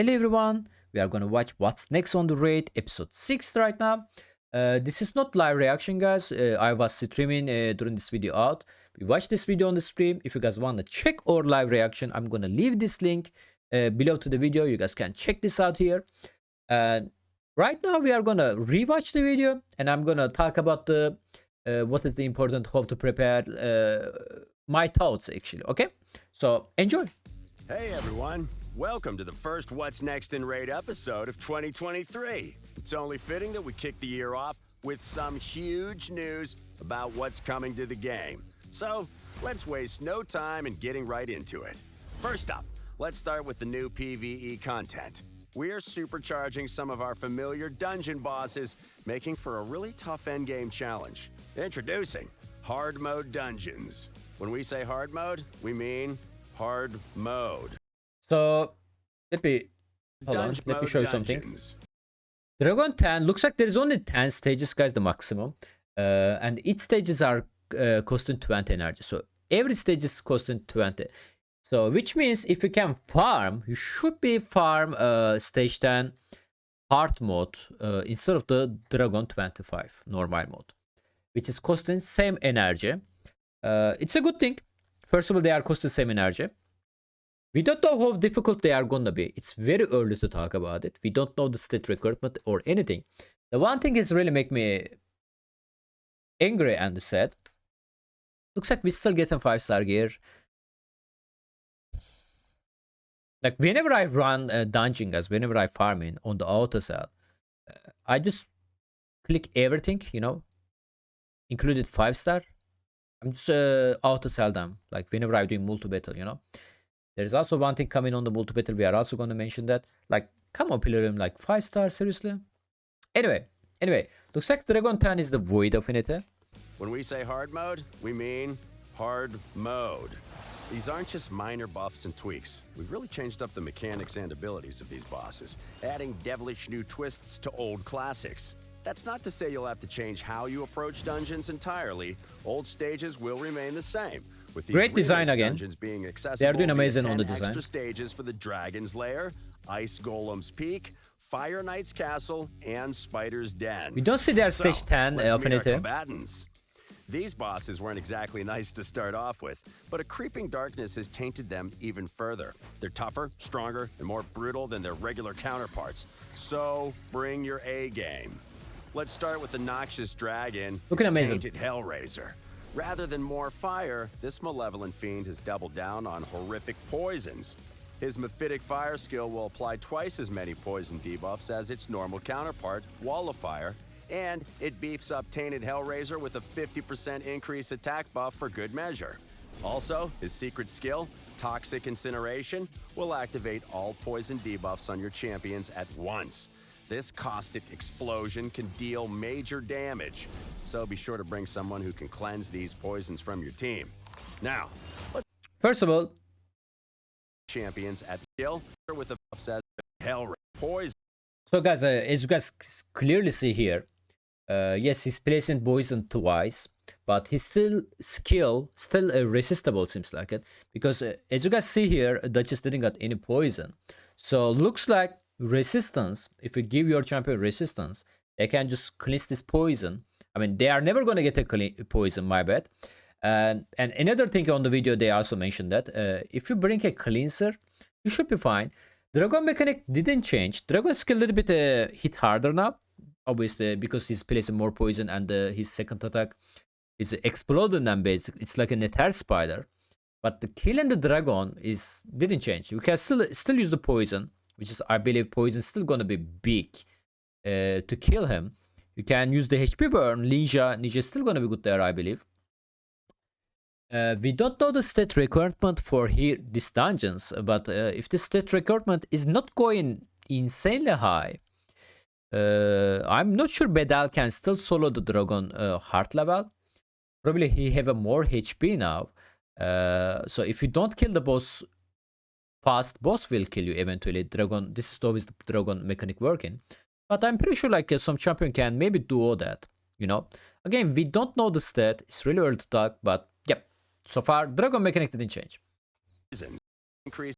Hello everyone, we are gonna watch what's next on the raid, episode 6 right now. This is not live reaction guys, I was streaming during this video out. We watched this video on the stream. If you guys wanna check our live reaction, I'm gonna leave this link below to the video. You guys can check this out here. And right now we are gonna rewatch the video and I'm gonna talk about the what is the important, how to prepare, my thoughts actually, okay? So enjoy. Hey everyone, welcome to the first What's Next in Raid episode of 2023. It's only fitting that we kick the year off with some huge news about what's coming to the game. So let's waste no time in getting right into it. First up, let's start with the new PvE content. We're supercharging some of our familiar dungeon bosses, making for a really tough endgame challenge. Introducing Hard Mode Dungeons. When we say hard mode, we mean hard mode. So let me show you something. Dragon 10 looks like there is only 10 stages guys, the maximum, and each stages are costing 20 energy. So every stage is costing 20. So which means if you can farm, you should be farm stage 10 hard mode instead of the Dragon 25 normal mode, which is costing same energy. It's a good thing. First of all, they are costing same energy. We don't know how difficult they are gonna be. It's very early to talk about it. We don't know the stat recruitment or anything. The one thing is really make me angry and sad. Looks like we still getting 5-star gear. Like whenever I run dungeon guys, whenever I farm in on the auto sell, I just click everything, you know, included 5-star. I'm just auto sell them. Like whenever I'm doing multi battle, you know. There's also one thing coming on the multi battle. We are also going to mention that. Like, come on, Pilarium, like 5-star, seriously. Anyway, looks like Dragon 10 is the void of Infinity. When we say hard mode, we mean hard mode. These aren't just minor buffs and tweaks. We've really changed up the mechanics and abilities of these bosses, adding devilish new twists to old classics. That's not to say you'll have to change how you approach dungeons entirely. Old stages will remain the same. With these great design again. Being accessible, they are doing amazing on the design. Extra stages for the Dragon's Lair, Ice Golem's Peak, Fire Knight's Castle, and Spider's Den. We don't see their stage 10 Affinity. These bosses weren't exactly nice to start off with, but a creeping darkness has tainted them even further. They're tougher, stronger, and more brutal than their regular counterparts. So bring your A game. Let's start with the noxious dragon, looking amazing. Tainted Hellraiser. Rather than more fire, this malevolent fiend has doubled down on horrific poisons. His Mephitic Fire skill will apply twice as many poison debuffs as its normal counterpart, Wall of Fire, and it beefs up Tainted Hellraiser with a 50% increase attack buff for good measure. Also, his secret skill, Toxic Incineration, will activate all poison debuffs on your champions at once. This caustic explosion can deal major damage, so be sure to bring someone who can cleanse these poisons from your team. Now, first of all, champions at kill with a says hell poison. So guys, as you guys clearly see here, yes, he's placing poison twice, but his still resistible, seems like it, because as you guys see here, Duchess didn't got any poison. So looks like resistance, if you give your champion resistance, they can just cleanse this poison. I mean, they are never going to get a poison, my bad. And another thing on the video, they also mentioned that if you bring a cleanser, you should be fine. Dragon mechanic didn't change. Dragon skill a little bit hit harder now, obviously, because he's placing more poison and his second attack is exploding them basically. It's like a nether spider. But the killing the dragon didn't change. You can still use the poison, which is, I believe, poison still gonna be big to kill him. You can use the HP burn. Ninja is still gonna be good there, I believe. We don't know the stat requirement for these dungeons, but if the stat requirement is not going insanely high, I'm not sure Bedal can still solo the dragon heart level. Probably he have a more HP now. So if you don't kill the boss fast, boss will kill you eventually. Dragon, this is always the dragon mechanic working, but I'm pretty sure like some champion can maybe do all that, you know. Again, we don't know the stat. It's really early to talk, but yep, so far dragon mechanic didn't change. Increase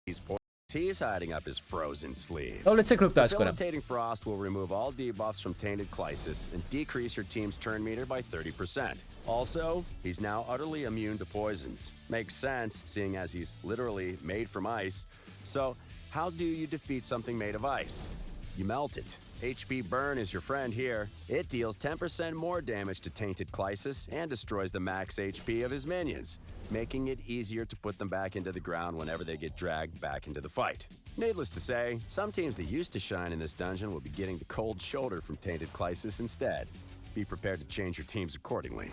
these points He's hiding up his frozen sleeves. Oh, let's take a look at Ice Golem. Debilitating Frost will remove all debuffs from Tainted Crisis and decrease your team's turn meter by 30%. Also, he's now utterly immune to poisons. Makes sense, seeing as he's literally made from ice. So, how do you defeat something made of ice? You melt it. HP Burn is your friend here. It deals 10% more damage to Tainted Crisis and destroys the max HP of his minions, making it easier to put them back into the ground whenever they get dragged back into the fight. Needless to say, some teams that used to shine in this dungeon will be getting the cold shoulder from Tainted Crisis instead. Be prepared to change your teams accordingly.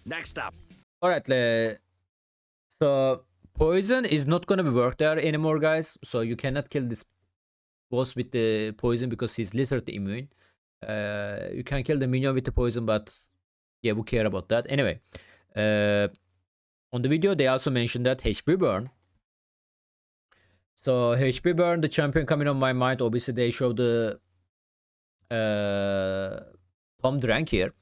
Next up. Alright, so poison is not gonna be work there anymore, guys. So you cannot kill this boss with the poison because he's literally immune. You can kill the minion with the poison, but yeah, who care about that? Anyway, on the video they also mentioned that HP burn. So HP burn, the champion coming on my mind. Obviously they show the Tom Drank here.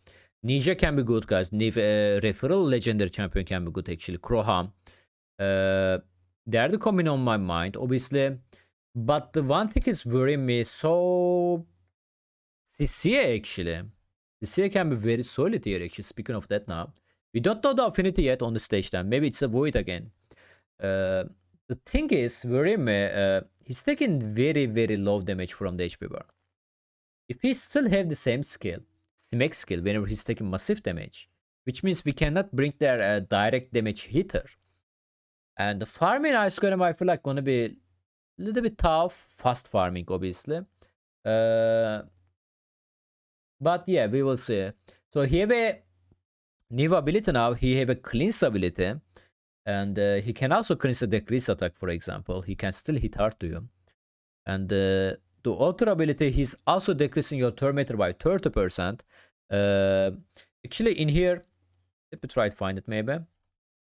Ninja can be good, guys. Referral legendary champion can be good actually. Kroham. They're the coming on my mind, obviously. But the one thing is worrying me. So CC actually. CC can be very solid here actually. Speaking of that now. We don't know the affinity yet on the stage time. Maybe it's a void again. The thing is worrying me. He's taking very, very low damage from the HP burn. If he still have the same skill, smack skill, whenever he's taking massive damage, which means we cannot bring their direct damage hitter. And the farming Ice Golem I feel like gonna be a little bit tough. Fast farming obviously. But yeah, we will see. So he have a new ability now. He have a cleanse ability. And he can also cleanse a decrease attack, for example. He can still hit hard to you. And the alter ability, he's also decreasing your turn meter by 30%. Actually in here, let me try to find it maybe.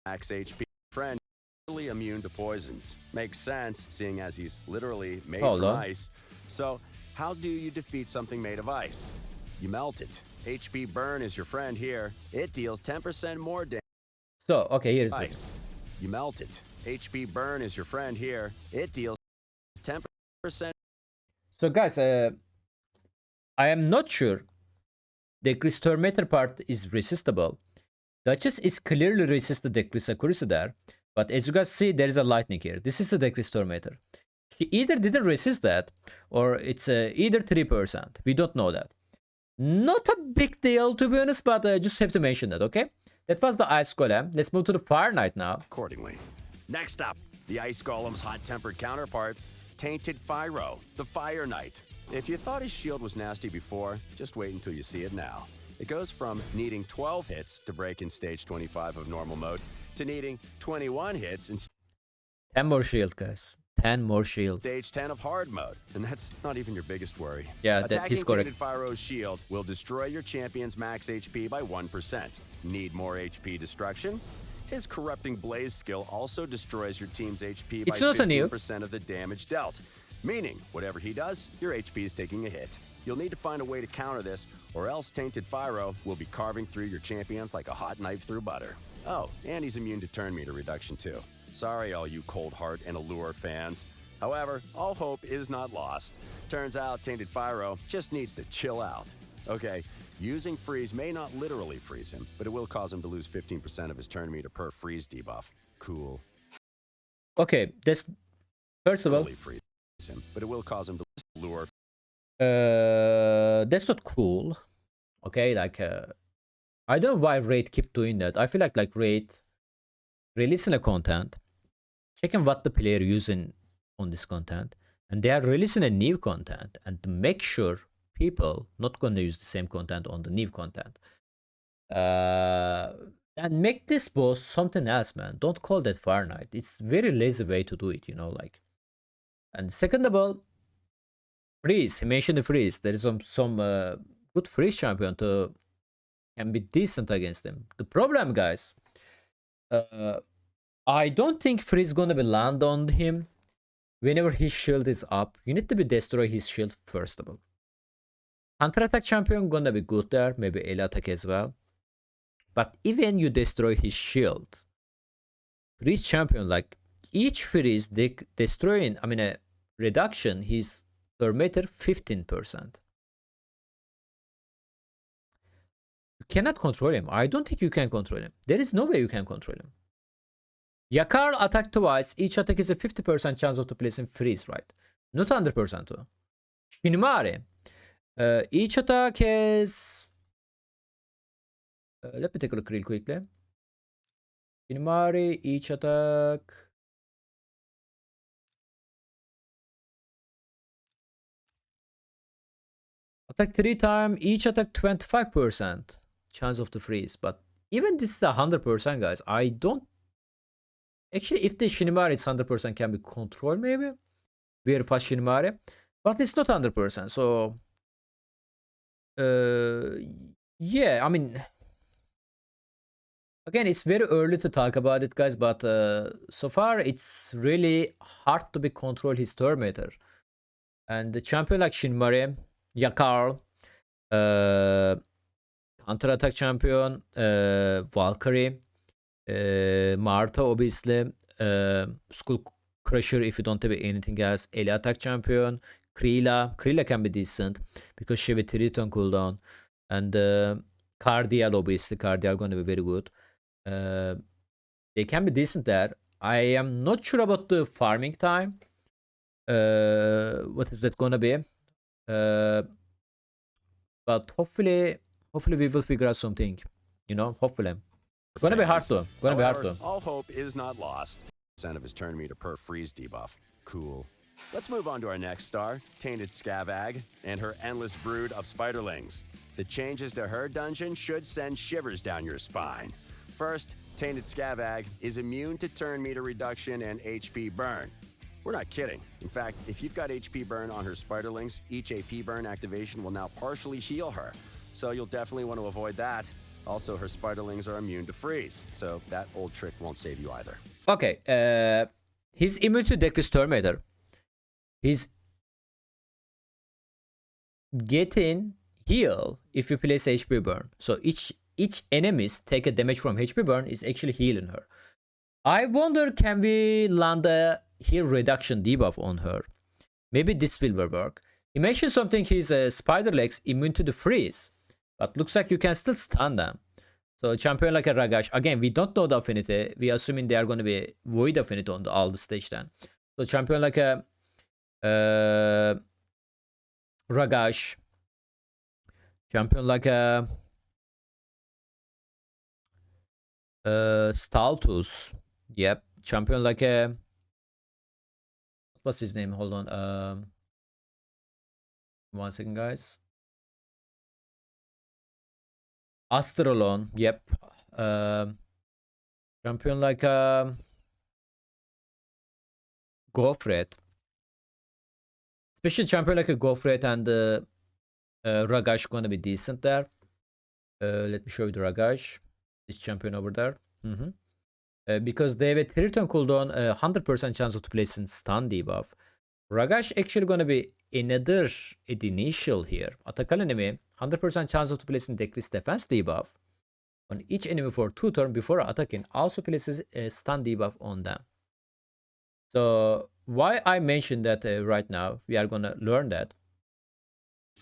Max HP friend, literally immune to poisons. Makes sense, seeing as he's literally made from ice. So, how do you defeat something made of ice? You melt it. HP Burn is your friend here. It deals 10% more damage. So, okay, here's ice. You melt it. HP Burn is your friend here. It deals 10%. So guys, I am not sure decrease turn meter part is resistible. Duchess is clearly resist the decrease accuracy there. But as you guys see, there is a lightning here. This is a decrease turn meter. He either didn't resist that, or it's either 3%. We don't know that. Not a big deal to be honest, but I just have to mention that, okay? That was the Ice Golem. Let's move to the Fire Knight now. Accordingly. Next up, the Ice Golem's hot-tempered counterpart, Tainted Fyro, the Fire Knight. If you thought his shield was nasty before, just wait until you see it now. It goes from needing 12 hits to break in stage 25 of normal mode to needing 21 hits in 10 more shield, guys. 10 more shield. Stage 10 of hard mode, and that's not even your biggest worry. Yeah, he's correct. Attacking Tainted Fyro's shield will destroy your champion's max HP by 1%. Need more HP destruction? His Corrupting Blaze skill also destroys your team's HP by 15% of the damage dealt. Meaning, whatever he does, your HP is taking a hit. You'll need to find a way to counter this, or else Tainted Fyro will be carving through your champions like a hot knife through butter. Oh, and he's immune to turn meter reduction too. Sorry all you Cold Heart and Allure fans. However, all hope is not lost. Turns out Tainted Fyro just needs to chill out. Okay, using freeze may not literally freeze him, but it will cause him to lose 15% of his turn meter per freeze debuff. Cool. Okay, that's first of all. Freeze him, but it will cause him to lure. That's not cool. Okay, like I don't know why Raid keep doing that. I feel like Raid releasing a content, checking what the player using on this content, and they are releasing a new content, and to make sure people not going to use the same content on the new content, and make this boss something else, man. Don't call that Fire Knight. It's very lazy way to do it, you know, like. And second of all, freeze. He mentioned the freeze. There is some good freeze champion to can be decent against him. The problem, guys, I don't think freeze gonna be land on him whenever his shield is up. You need to be destroy his shield first of all. Counter attack champion gonna be good there, maybe L attack as well. But even you destroy his shield, freeze champion, like each freeze destroying, I mean, reduction his per meter 15%. You cannot control him. I don't think you can control him. There is no way you can control him. Yakar attack twice. Each attack is a 50% chance of to place in freeze, right? Not 100% though. Shinimari. Each attack is... let me take a look real quickly. Shinimari, each attack... Attack 3 times, each attack 25% chance of the freeze. But even this is 100%, guys. I don't... Actually, if the Shinimari is 100% can be controlled, maybe. We're past Shinimari. But it's not 100%. So... yeah, I mean... Again, it's very early to talk about it, guys. But so far, it's really hard to be control his turn meter. And the champion like Shinimari... Yakar, counter-attack champion, Valkyrie, Marta obviously, Skull Crusher if you don't have anything else, Eli attack champion, Krila can be decent because she have a 3-turn cooldown, and Cardial obviously, Cardial gonna be very good. They can be decent there. I am not sure about the farming time. What is that gonna be? But hopefully we will figure out something, you know, hopefully. Gonna be hard though. All hope is not lost. % of his turn meter per freeze debuff. Cool. Let's move on to our next star, Tainted Scavag, and her endless brood of spiderlings. The changes to her dungeon should send shivers down your spine. First, Tainted Scavag is immune to turn meter reduction and HP burn. We're not kidding. In fact, if you've got HP burn on her spiderlings, each AP burn activation will now partially heal her. So you'll definitely want to avoid that. Also, her spiderlings are immune to freeze, so that old trick won't save you either. Okay, he's immune to decrease turn meter. He's getting heal if you place HP burn. So each enemies take a damage from HP burn is actually healing her. I wonder, can we land a heal reduction debuff on her? Maybe this will work. He mentioned something, his spider legs immune to the freeze, but looks like you can still stun them. So champion like a Ragash, again we don't know the affinity, we assuming they are going to be void affinity on all the stage then. So champion like a Ragash, champion like a Staltus, yep, champion like a, what's his name? Hold on. 1 second, guys. Astrolon. Yep. Champion like Gofret. Special champion like a Gofret and Ragash gonna be decent there. Let me show you the Ragash. This champion over there. Because they have a 3-turn cooldown, 100% chance of placing stun debuff. Ragash actually gonna be another initial here. Attack enemy, 100% chance of placing decreased defense debuff on each enemy for 2 turns before attacking. Also places a stun debuff on them. So why I mentioned that right now, we are gonna learn that.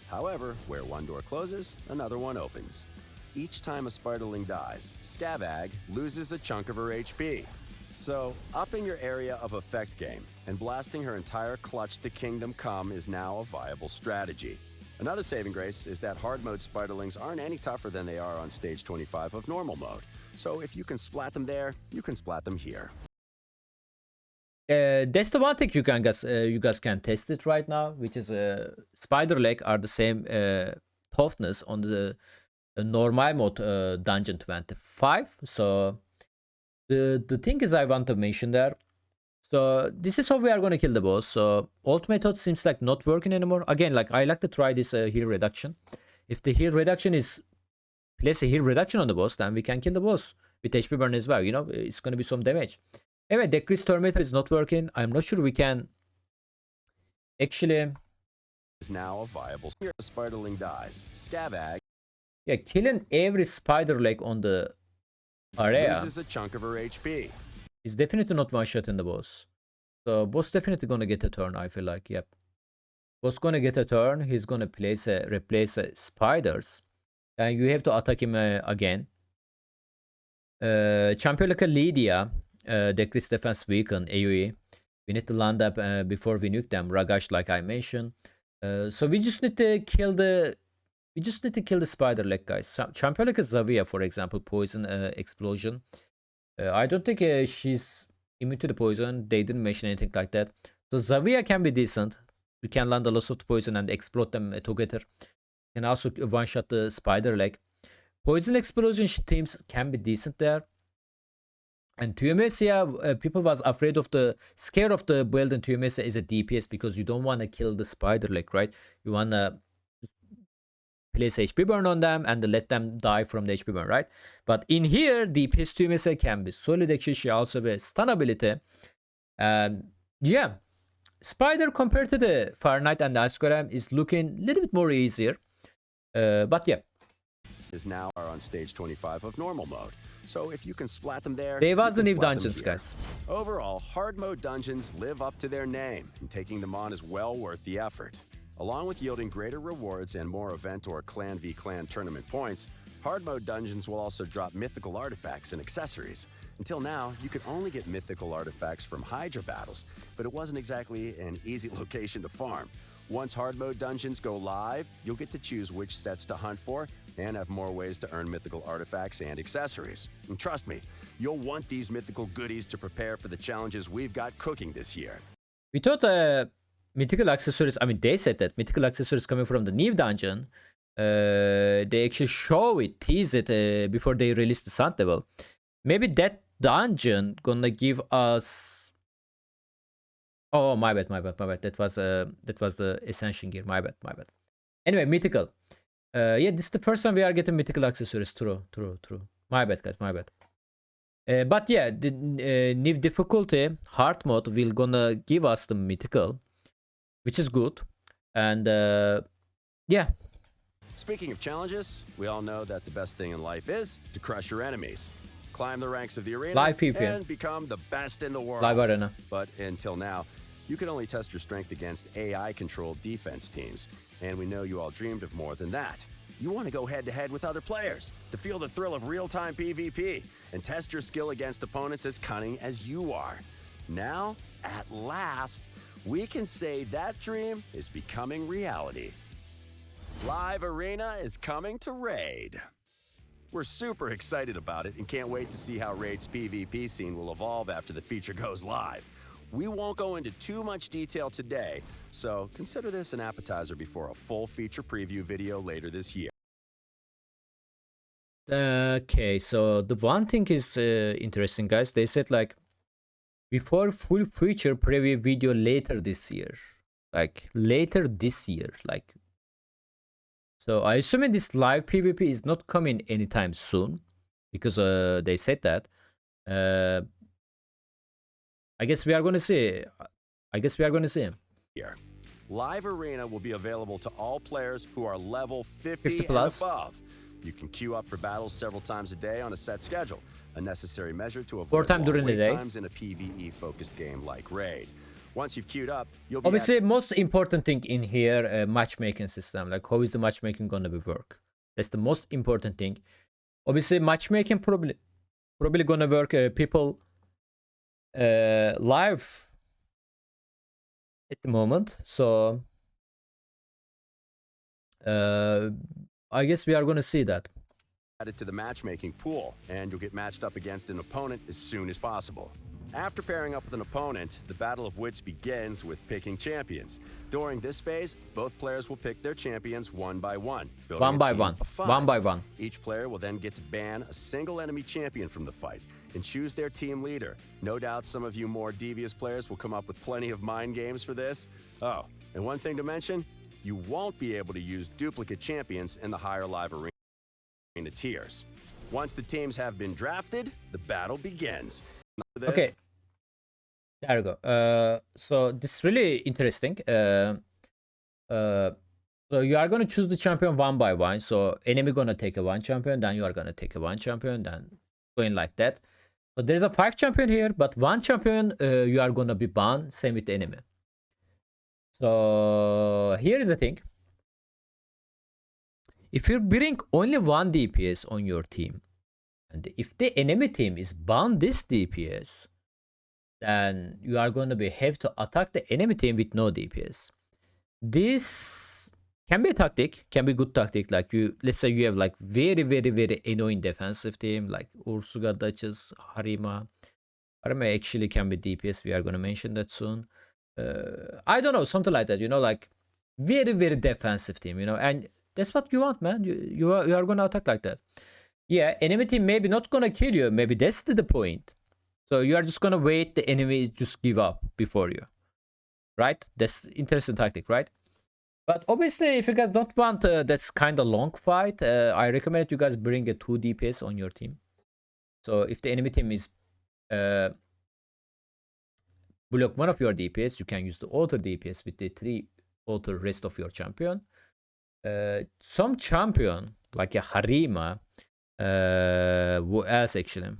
However, where one door closes, another one opens. Each time a spiderling dies, Scavag loses a chunk of her HP. So, upping your area of effect game and blasting her entire clutch to Kingdom Come is now a viable strategy. Another saving grace is that hard mode spiderlings aren't any tougher than they are on stage 25 of normal mode. So if you can splat them there, you can splat them here. That's the one thing you guys can test it right now, which is spider leg are the same toughness on the normal mode dungeon 25. So the thing is I want to mention there. So this is how we are going to kill the boss. So alt method seems like not working anymore. Again, like I like to try this heal reduction. If the heal reduction is place a heal reduction on the boss, then we can kill the boss with HP burn as well. You know, it's going to be some damage. Anyway, decrease turn meter is not working. I'm not sure we can actually. Is now a viable. Here, a spiderling dies. Scavag. Yeah, killing every spider leg on the area loses a chunk of her HP. is definitely not one shot in the boss. So boss definitely gonna get a turn, I feel like. Yep. Boss gonna get a turn. He's gonna replace spiders. And you have to attack him again. Champion like a Lydia. Decrease defense weaken AoE. We need to land up before we nuke them. Ragash, like I mentioned. So we just need to kill the spider leg, guys. Champion like a Zavia, for example, poison explosion. I don't think she's immune to the poison. They didn't mention anything like that. So Zavia can be decent. You can land a lot of poison and explode them together. You can also one-shot the spider leg. Poison explosion teams can be decent there. And Tuyomesia, people was scared of the build in Tuyomesia is a DPS because you don't want to kill the spider leg, right? You want to place HP burn on them and let them die from the HP burn, right? But in here, DPS Tuyomesia can be solid. Actually, she also has stun ability. Yeah, Spider compared to the Fire Knight and the Ice Golem is looking a little bit more easier. But yeah. Is now are on stage 25 of normal mode. So if you can splat them there, They was the new dungeons, guys. Overall, hard mode dungeons live up to their name, and taking them on is well worth the effort. Along with yielding greater rewards and more event or clan v clan tournament points, hard mode dungeons will also drop mythical artifacts and accessories. Until now, you could only get mythical artifacts from Hydra battles, but it wasn't exactly an easy location to farm. Once hard mode dungeons go live, you'll get to choose which sets to hunt for and have more ways to earn mythical artifacts and accessories. And trust me, you'll want these mythical goodies to prepare for the challenges we've got cooking this year. We thought mythical accessories, they said that mythical accessories coming from the new dungeon. They actually show it, tease it before they release the Sun Devil. Maybe that dungeon gonna give us... Oh, my bad. That was the Ascension gear. My bad. Anyway, mythical. Yeah, this is the first time we are getting mythical accessories. True. My bad, guys. But yeah, the new difficulty, hard mode, will gonna give us the mythical, which is good. And yeah. Speaking of challenges, we all know that the best thing in life is to crush your enemies. Climb the ranks of the arena and become the best in the world. Live arena. But until now, you could only test your strength against AI-controlled defense teams. And we know you all dreamed of more than that. You want to go head-to-head with other players to feel the thrill of real-time PvP and test your skill against opponents as cunning as you are. Now, at last, we can say that dream is becoming reality. Live Arena is coming to Raid. We're super excited about it and can't wait to see how Raid's PvP scene will evolve after the feature goes live. We won't go into too much detail today, so consider this an appetizer before a full feature preview video later this year. Okay, so the one thing is interesting, guys. They said like before full feature preview video later this year. So I assume this live PvP is not coming anytime soon because they said that. I guess we are going to see. Here. Live Arena will be available to all players who are level 50 plus. and above. You can queue up for battles several times a day on a set schedule, a necessary measure to avoid long wait times in a PvE-focused game like Raid. Once you've queued up, you'll be... Obviously, most important thing in here, matchmaking system. Like, how is the matchmaking going to be work? That's the most important thing. Obviously, matchmaking probably going to work. People live at the moment, so I guess we are going to see that. Added to the matchmaking pool, and you'll get matched up against an opponent as soon as possible. After pairing up with an opponent, the Battle of Wits begins with picking champions. During this phase, both players will pick their champions one by one. One by one. Each player will then get to ban a single enemy champion from the fight and choose their team leader. No doubt some of you more devious players will come up with plenty of mind games for this. Oh, and one thing to mention, you won't be able to use duplicate champions in the higher live arena tiers. Once the teams have been drafted, the battle begins. Okay, there we go. So this is really interesting. So you are going to choose the champion one by one. So enemy going to take a one champion, then you are going to take a one champion, then going like that. So there's a 5 champion here, but 1 champion you are gonna be banned. Same with the enemy. So here is the thing. If you bring only 1 DPS on your team, and if the enemy team is banned this DPS, then you are going to be have to attack the enemy team with no DPS. This can be a tactic, can be good tactic. Like let's say you have like very annoying defensive team like Ursuga, Duchess, Harima. Harima actually can be DPS. We are going to mention that soon. I don't know, something like that. Like very defensive team. And that's what you want, man. You are going to attack like that. Yeah, enemy team maybe not going to kill you. Maybe that's the point. So you are just gonna wait the enemy just give up before you, right? That's interesting tactic, right? But obviously, if you guys don't want that's kind of long fight, I recommend you guys bring a 2 DPS on your team. So if the enemy team is block one of your DPS, you can use the auto DPS with the 3 auto rest of your champion. Some champion like a Harima, who else actually?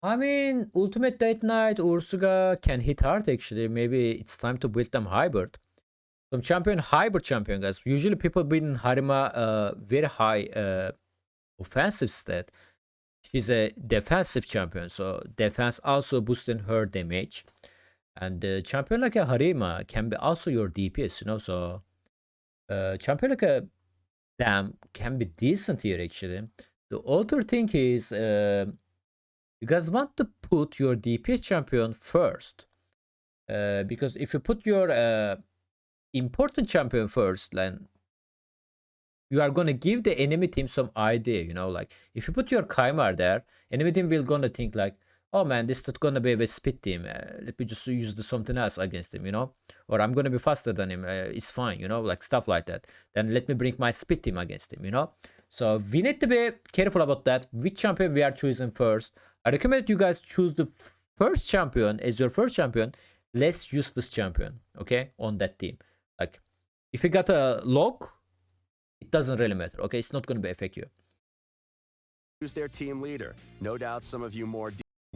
I mean, Ultimate Date Night, Ursuga can hit hard actually. Maybe it's time to build them hybrid. Some champion, hybrid champion, guys. Usually people build Harima very high offensive stat. She's a defensive champion, so defense also boosting her damage. And champion like a Harima can be also your DPS, so champion like a Dam can be decent here actually. The other thing is you guys want to put your DPS champion first. Because if you put your important champion first, then you are gonna give the enemy team some idea, like if you put your Kaimar there, enemy team will gonna think like, oh man, this is gonna be a spit team. Let me just use something else against him, or I'm gonna be faster than him. It's fine, like stuff like that. Then let me bring my spit team against him, So we need to be careful about that. Which champion we are choosing first. I recommend you guys choose the first champion as your first champion, less useless champion, okay, on that team. Like if you got a log, it doesn't really matter, okay? It's not going to be affect you. Who's their team leader? No doubt some of you more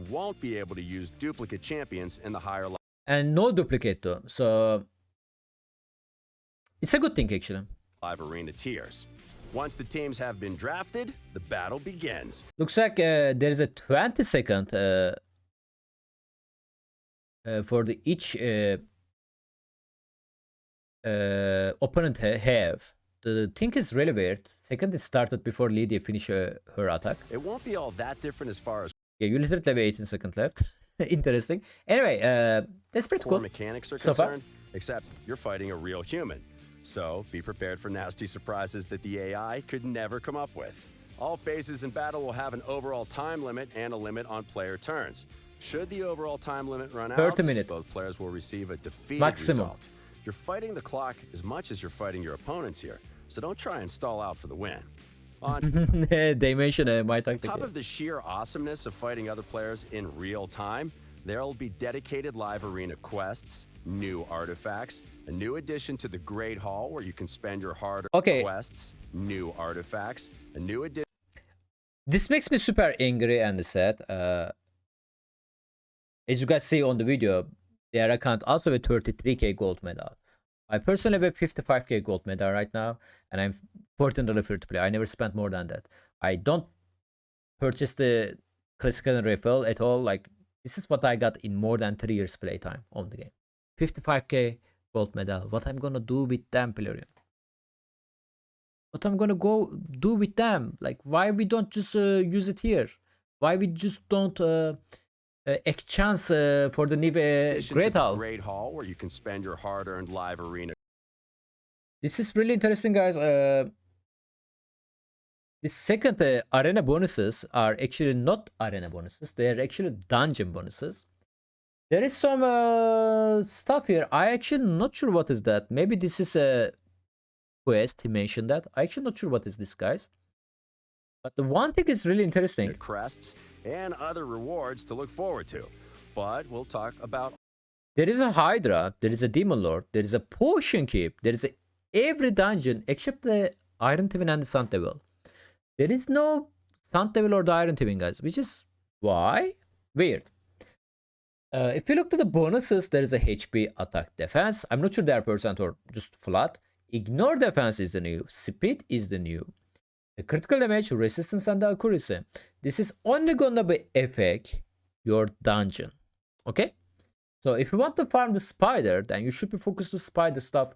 won't be able to use duplicate champions in the higher level. And no duplicate though, so it's a good thing actually. Live arena tiers. Once the teams have been drafted, the battle begins. Looks like there is a 20-second for the each opponent have. The thing is really weird. Second is started before Lydia finish her attack. It won't be all that different as far as Yeah, you literally have 18 seconds left. Interesting. Anyway, that's pretty cool. Mechanics are So far. concerned, except you're fighting a real human. So be prepared for nasty surprises that the AI could never come up with. All phases in battle will have an overall time limit and a limit on player turns. Should the overall time limit run out, 30 minutes. both players will receive a defeated Maximum. result. You're fighting the clock as much as you're fighting your opponents here, so don't try and stall out for the win. On They mentioned my tactic. top of the sheer awesomeness of fighting other players in real time, there'll be dedicated live arena quests, new artifacts, a new addition to the Great Hall where you can spend your hard-earned Okay. quests, new artifacts, a new addition. This makes me super angry and sad. As you guys see on the video, their account also have a 33k gold medal. I personally have a 55k gold medal right now, and I'm $14 free to play. I never spent more than that. I don't purchase the classical rifle at all. Like this is what I got in more than 3 years playtime on the game. 55k gold medal. What I'm gonna do with them, Pilarion? What I'm gonna go do with them? Like why we don't just use it here? Why we just don't exchange for the new addition to Great the Hall? Great Hall where you can spend your hard-earned live arena. This is really interesting, guys. The second arena bonuses are actually not arena bonuses. They are actually dungeon bonuses. There is some stuff here. I actually not sure what is that. Maybe this is a quest. He mentioned that. I actually not sure what is this, guys. But the one thing is really interesting. Crests and other rewards to look forward to. But we'll talk about There is a Hydra. There is a Demon Lord. There is a Potion Keep. There is every dungeon except the Iron Tavern and the Sun Devil. There is no Stunt Devil or the Iron Twin, guys, which is why weird. If you look to the bonuses, there is a HP, attack, defense. I'm not sure they are percent or just flat. Ignore defense is the new. Speed is the new. The critical damage, resistance, and the accuracy. This is only gonna be affect your dungeon. Okay? So if you want to farm the spider, then you should be focused on spider stuff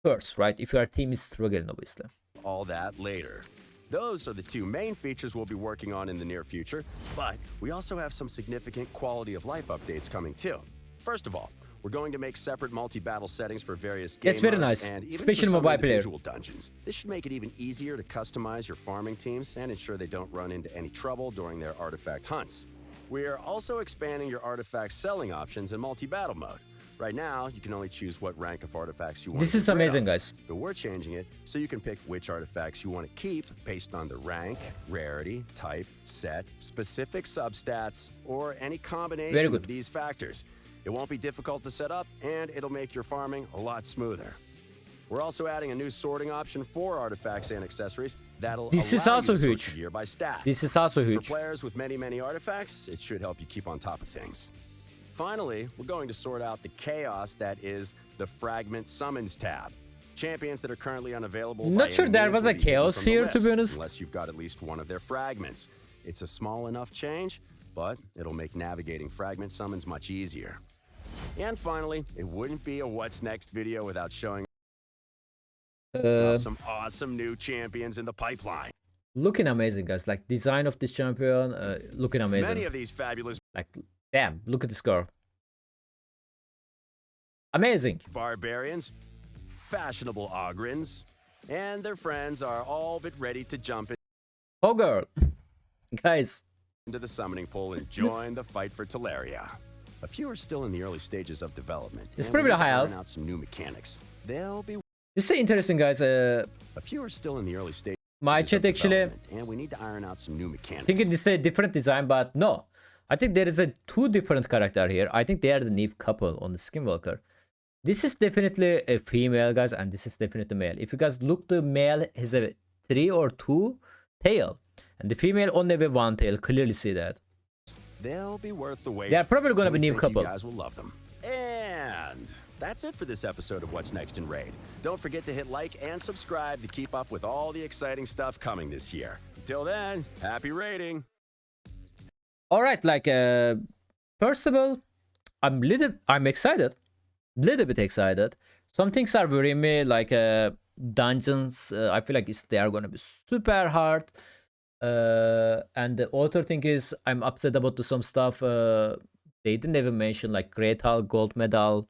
first, right? If your team is struggling, obviously. All that later. Those are the two main features we'll be working on in the near future, but we also have some significant quality of life updates coming too. First of all, we're going to make separate multi-battle settings for various game That's very modes nice, and even especially for some mobile player. individual dungeons. This should make it even easier to customize your farming teams and ensure they don't run into any trouble during their artifact hunts. We are also expanding your artifact selling options in multi-battle mode. Right now, you can only choose what rank of artifacts you want This to is get rid amazing, of. guys. But we're changing it so you can pick which artifacts you want to keep based on the rank, rarity, type, set, specific substats, or any combination of these factors. It won't be difficult to set up, and it'll make your farming a lot smoother. We're also adding a new sorting option for artifacts and accessories that'll This is allow also you to sort huge. your gear by stats. This is also For huge. players with many artifacts, it should help you keep on top of things. Finally, we're going to sort out the chaos that is the Fragment Summons tab. Champions that are currently unavailable. Not sure there was a chaos here, to be honest. Unless you've got at least one of their fragments. It's a small enough change, but it'll make navigating fragment summons much easier. And finally, it wouldn't be a What's Next video without showing some awesome new champions in the pipeline. Looking amazing, guys. Like, design of this champion, looking amazing. Many of these fabulous Like, damn, look at this girl. Amazing. barbarians, fashionable ogrins, and their friends are all but ready to jump Oh, girl. Guys, into the summoning pool and join the fight for Teleria. A few are still in the early stages of development. It's and probably we the high iron elf. out some new mechanics. They'll be this is interesting, guys. a few are still in the early stages. My of chat actually development, and we need to iron out some new mechanics. thinking this is a different design, but no. I think there is a two different character here. I think they are the new couple on the Skinwalker. This is definitely a female, guys, and this is definitely male. If you guys look, the male has a 3 or 2 tail, and the female only have one tail. Clearly see that. They'll be worth the wait. They are probably gonna be We new think couple. You guys will love them. And that's it for this episode of What's Next in Raid. Don't forget to hit like and subscribe to keep up with all the exciting stuff coming this year. Until then, happy raiding. All right, like first of all, I'm excited, little bit excited. Some things are worrying me, like dungeons. I feel like they are gonna be super hard. And the other thing is, I'm upset about some stuff. They didn't even mention, like Great Hall, Gold Medal,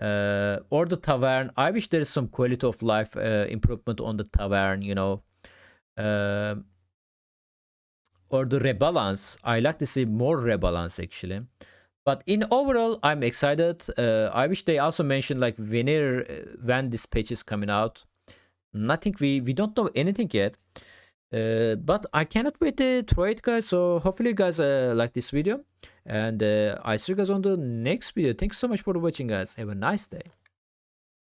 or the Tavern. I wish there is some quality of life improvement on the Tavern, you know. Or the rebalance. I like to see more rebalance actually. But in overall, I'm excited. I wish they also mentioned like when this patch is coming out. Nothing. We don't know anything yet. But I cannot wait to try it, guys. So hopefully you guys like this video, and I see you guys on the next video. Thanks so much for watching, guys. Have a nice day.